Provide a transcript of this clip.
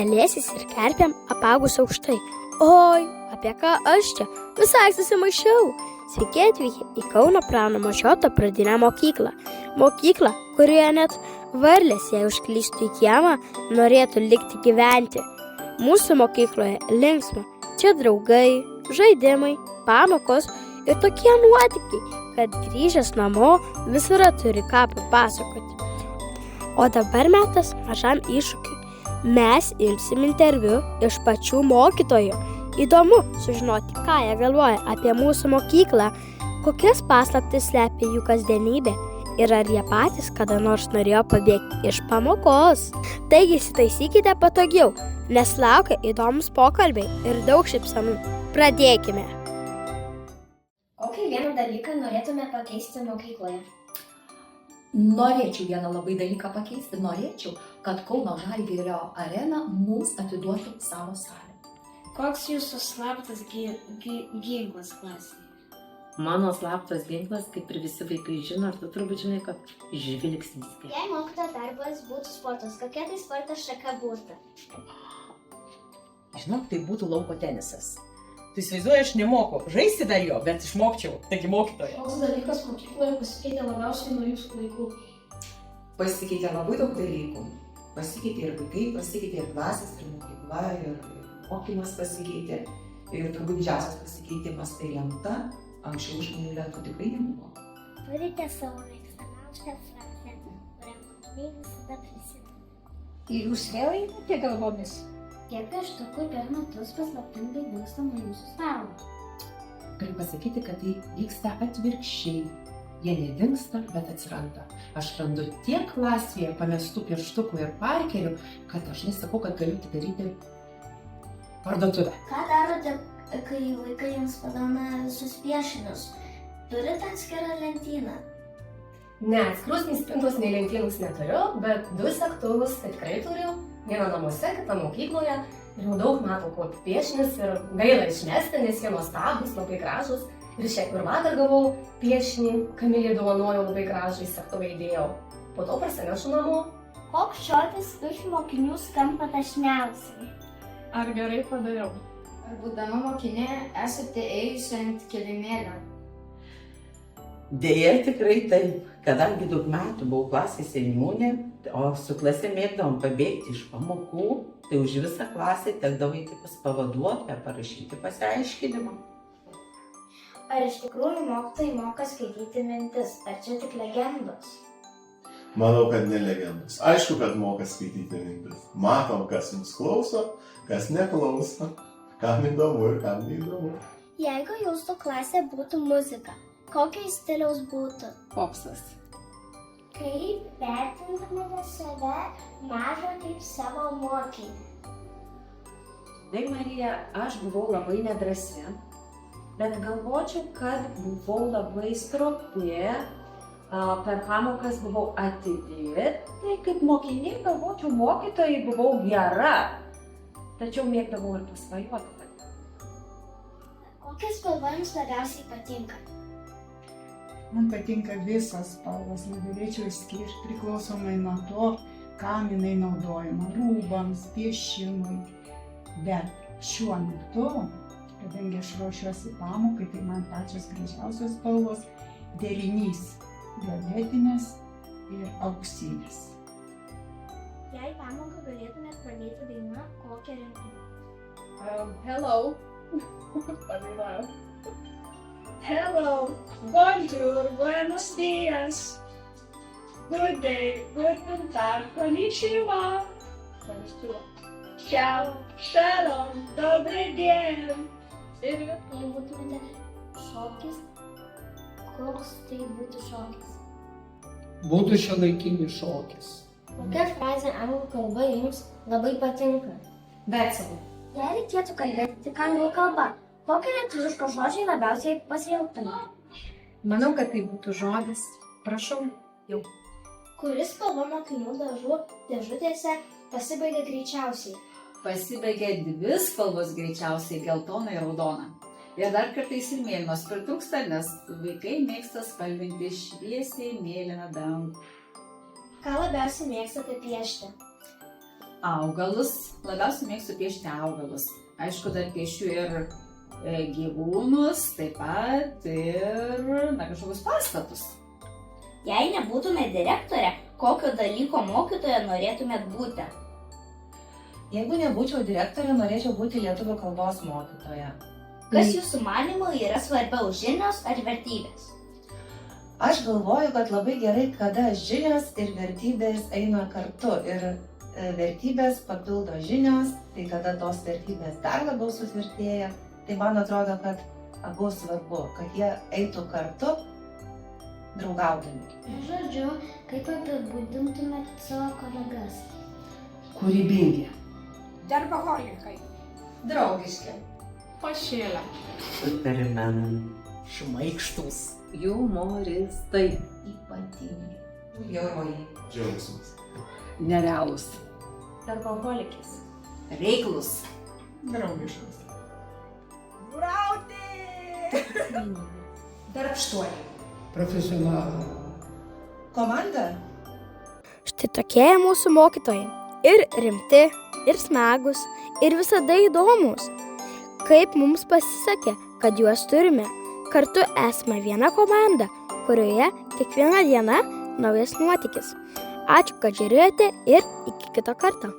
pelėsiais ir kerpėm apaugus aukštai. Oi, apie ką aš čia? Visai susimaišiau. Sveiki atvykę į Kauno Prano Mažioto pradinę mokyklą. Mokyklą, kurioje net varlės, jei užklystų į kiemą, norėtų likti gyventi. Mūsų mokykloje linksma. Čia draugai, žaidimai, pamokos ir tokie nuotykiai, kad grįžęs namo visada turi ką papasakoti. O dabar metas mažam iššūkiui. Mes imsim interviu iš pačių mokytojų. Įdomu sužinoti, ką jie galvoja apie mūsų mokyklą, kokias paslaptis slepia jų kasdienybė ir ar jie patys kada nors norėjo pabėgti iš pamokos. Taigi įsitaisykite patogiau, nes laukia įdomus pokalbiai ir daug šypsenų. Pradėkime. Kokį vieną dalyką norėtume pakeisti mokykloje? Norėčiau vieną labai dalyką pakeisti. Norėčiau, kad Kauno Žalgirio arena mums atiduotų savo salę. Koks jūsų slaptas ginklas klasėje? Mano slaptas ginklas, kaip ir visi vaikai žino, ir tu turbūt žinai, kad žvilgsnis. Jei mokytojo darbas būtų sportas, kokia tai sporto šaka būtų? Žinok, tai būtų lauko tenisas. Tu įsivaizduoji, aš nemoku žaisti dar jo, bet išmokčiau, taigi mokytoja. Koks dalykas mokykloje pasikeitė labiausiai nuo jūsų laikų? Pasikeitė labai daug dalykų. Pasikeitė ir vaikai, pasikeitė ir klasės, ir mokykla, ir mokymas pasikeitė. Ir turbūt didžiausias pasikeitimas tai lenta. Anksčiau žmonių lentų tikrai nebuvo. Turite savo mėgstamiausią frazę, kurią mokiniai visada prisimena. Ir jūs vėl einate galvomis? Kiek pieštukų per metus paslaptingai dingsta nuo jūsų stalo? Galiu pasakyti, kad tai vyksta atvirkščiai. Jie nedingsta, bet atsiranda. Aš randu tiek klasėje pamestų pieštukų ir parkerių, kad aš nesakau, kad galiu atidaryti parduotuvę. Ką darote, kai vaikai jums padovanoja visus piešinius? Turite atskirą lentyną? Ne, atskirus nei spintos, nei lentynus neturiu, bet du segtuvus tikrai turiu. Vieną namuose, kitą mokykloje. Ir jau daug metų kaupiu piešinius ir gaila išmesti, nes jie nuostabūs, labai gražūs. Ir šiaip ir vakar gavau piešinį, Kamilė dovanojo labai gražų, į segtuvą įdėjau. Po to parsinešu namo. Koks žodis iš mokinių skamba dažniausiai? Ar gerai padariau? Ar būdama mokinė esate ėjusi ant kilimėlio? Deja, tikrai taip. Kadangi daug metų buvau klasės seniūnė, o su klase mėgdavom pabėgti iš pamokų, tai už visą klasę tekdavo eiti pas pavaduotoją parašyti pasiaiškinimą. Ar iš tikrųjų mokytojai moka skaityti mintis, ar čia tik legendos? Manau, kad ne legendos. Aišku, kad moka skaityti mintis. Matom, kas jums klauso, kas neklauso, kam įdomu ir kam neįdomu. Jeigu jūsų klasė būtų muzika, kokio stiliaus būtų? Popsas. Kaip vertintumėte save mažą kaip savo mokinį? Tai Marija, aš buvau labai nedrąsi, bet galvočiau, kad buvau labai stropi, per pamokas buvau atidi, tai kaip mokinė galvočiau mokytojai buvau gera, tačiau mėgdavau ir pasvajoti. Kokia spalva jums labiausiai patinka? Man patinka visos spalvos, negalėčiau išskirti priklausomai nuo to, kam jinai naudojama, rūbams, piešimui. Bet šiuo metu, kadangi aš ruošiuosi pamokai, tai man pačios gražiausios spalvos derinys violetinės ir auksinės. Jei pamoką galėtumėt pradėti dainą, kokią rinktumėt? Hello. Padainojau. Hello, bonjour, buenos días. Good day, guten tag, konnichiwa. Ciao, shalom, dobry dien. Ir jei būtumėte šokis, koks tai būtų šokis? Būtų šiuolaikinis šokis. Kokia frazė anglų kalba jums labai patinka? Betsel. Jei reikėtų kalbėti tik anglų kalba, kokį lietuvišką žodžiai labiausiai pasijauktumėte? manau, kad tai būtų žodis. Prašau, jau. Kuris spalva mokinių dažų dėžutėse pasibaigia greičiausiai? Pasibaigia dvi spalvos greičiausiai, geltona ir raudona. Ir dar kartais ir mėlynos pritrūksta, nes vaikai mėgsta spalvinti šviesiai mėlyną dangų. Ką labiausiai mėgstate piešti? Augalus. Labiausiai mėgstu piešti augalus. Aišku, dar piešiu ir gyvūnus, taip pat ir kažkokius pastatus. Jei nebūtumėt direktorė, kokio dalyko mokytoja norėtumėt būti? Jeigu nebūčiau direktorė, norėčiau būti lietuvių kalbos mokytoja. Kas jūsų manymu yra svarbiau, žinios ar vertybės? Aš galvoju, kad labai gerai, kada žinios ir vertybės eina kartu ir vertybės papildo žinios, tai kada tos vertybės dar labiau sutvirtėja, tai man atrodo, kad abu svarbu, kad jie eitų kartu, draugaudami. Žodžiu, kaip apibūdintumėt savo kolegas? Kūrybingi. Darboholikai. Draugiški. Pašėlę. Supermenai. Šmaikštūs. Humoristai. Ypatingi. Bjaurojai. Džiaugsmas. Nerealūs. Darboholikis. Reiklus. Draugiškas. Darbštuoliai. Profesionalai. Komanda? Štai tokie mūsų mokytojai. Ir rimti, ir smagus, ir visada įdomus. Kaip mums pasisekė, kad juos turime. Kartu esame viena komanda, kurioje kiekviena diena naujas nuotykis. Ačiū, kad žiūrėjote ir iki kito karto.